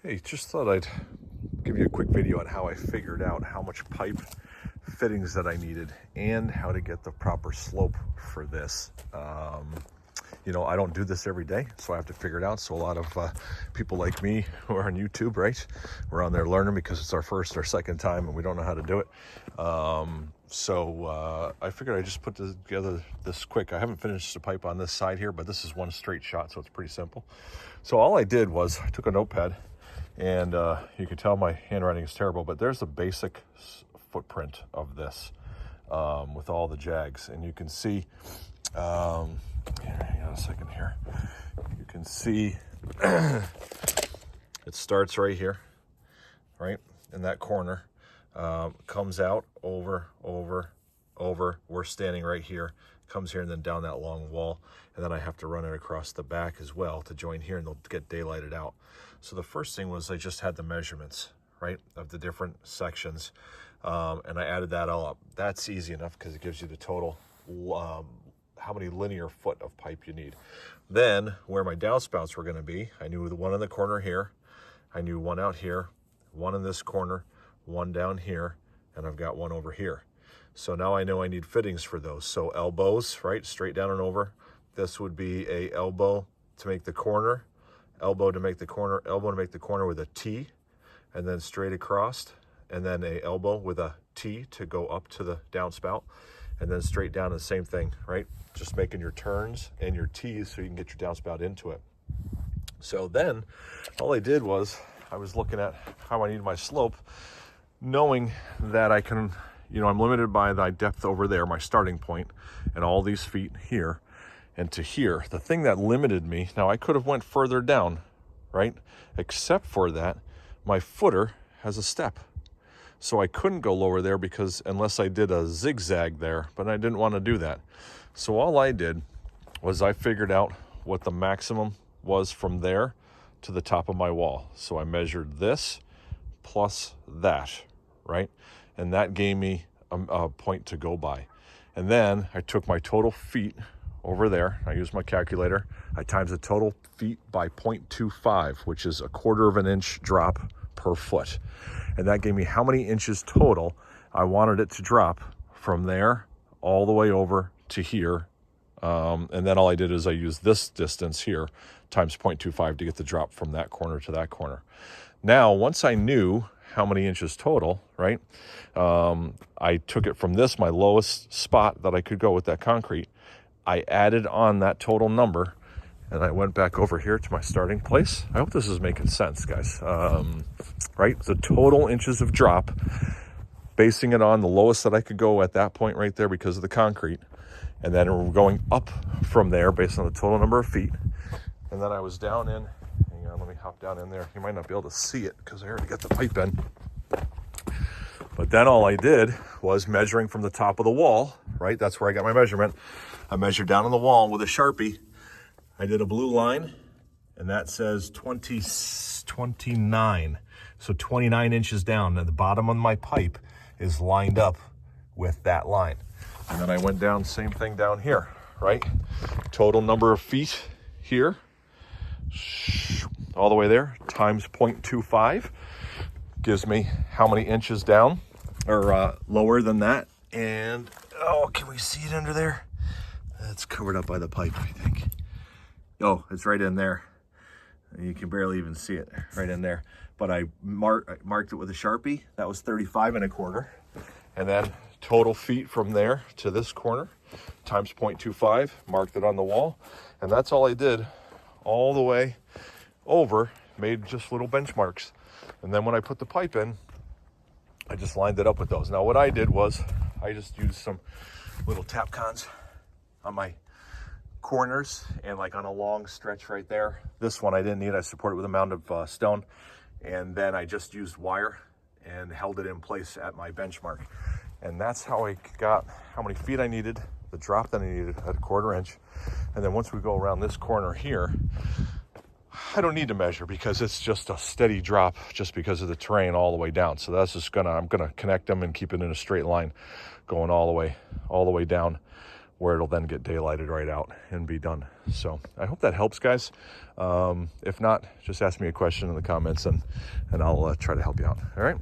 Hey, just thought I'd give you a quick video on how I figured out how much pipe fittings that I needed and how to get the proper slope for this. I don't do this every day, so I have to figure it out. So a lot of people like me who are on YouTube, right? We're on there learning because it's our first or second time and we don't know how to do it. So I figured I'd just put together this quick. I haven't finished the pipe on this side here, but this is one straight shot, so it's pretty simple. So all I did was I took a notepad, and you can tell my handwriting is terrible, but there's a basic footprint of this with all the jags. And you can see, hang on a second here. You can see it starts right here, right? In that corner, comes out over. We're standing right here, comes here and then down that long wall. And then I have to run it across the back as well to join here, and they'll get daylighted out. So the first thing was I just had the measurements, right, of the different sections, and I added that all up. That's easy enough because it gives you the total, how many linear foot of pipe you need. Then where my downspouts were going to be, I knew the one in the corner here, I knew one out here, one in this corner, one down here, and I've got one over here. So now I know I need fittings for those. So elbows, right, straight down and over. This would be a elbow to make the corner, elbow to make the corner, elbow to make the corner with a T, and then straight across, and then a elbow with a T to go up to the downspout, and then straight down, the same thing, right? Just making your turns and your T's so you can get your downspout into it. So then all I did was I was looking at how I need my slope, knowing that I can, I'm limited by the depth over there, my starting point, and all these feet here and to here. The thing that limited me, now I could have went further down, right? Except for that, my footer has a step. So I couldn't go lower there because unless I did a zigzag there, but I didn't want to do that. So all I did was I figured out what the maximum was from there to the top of my wall. So I measured this plus that, right? And that gave me a point to go by. And then I took my total feet over there. I used my calculator. I times the total feet by 0.25, which is 1/4 of an inch drop per foot. And that gave me how many inches total I wanted it to drop from there all the way over to here. And then all I did is I used this distance here times 0.25 to get the drop from that corner to that corner. Now, once I knew how many inches total, right? I took it from this, my lowest spot that I could go with that concrete. I added on that total number, and I went back over here to my starting place. I hope this is making sense, guys. Right? The total inches of drop, basing it on the lowest that I could go at that point right there because of the concrete. And then we're going up from there based on the total number of feet. And then I was down in, hang on, let me hop down in there. You might not be able to see it because I already got the pipe in. But then all I did was measuring from the top of the wall, right? That's where I got my measurement. I measured down on the wall with a Sharpie. I did a blue line, and that says 29. So 29 inches down. And the bottom of my pipe is lined up with that line. And then I went down, same thing down here, right? Total number of feet here, all the way there, times 0.25. Gives me how many inches down or lower than that. And can we see it under there? It's covered up by the pipe, I think. Oh, it's right in there. You can barely even see it right in there. But I marked it with a Sharpie. That was 35 1/4. And then total feet from there to this corner times 0.25, marked it on the wall. And that's all I did all the way over, made just little benchmarks. And then when I put the pipe in, I just lined it up with those. Now what I did was I just used some little tap cons on my corners and like on a long stretch right there. This one I didn't need. I supported it with a mound of stone. And then I just used wire and held it in place at my benchmark. And that's how I got how many feet I needed, the drop that I needed at 1/4 inch. And then once we go around this corner here, I don't need to measure because it's just a steady drop just because of the terrain all the way down. So that's just I'm gonna connect them and keep it in a straight line going all the way down where it'll then get daylighted right out and be done. So I hope that helps, guys. If not, just ask me a question in the comments and I'll try to help you out. All right.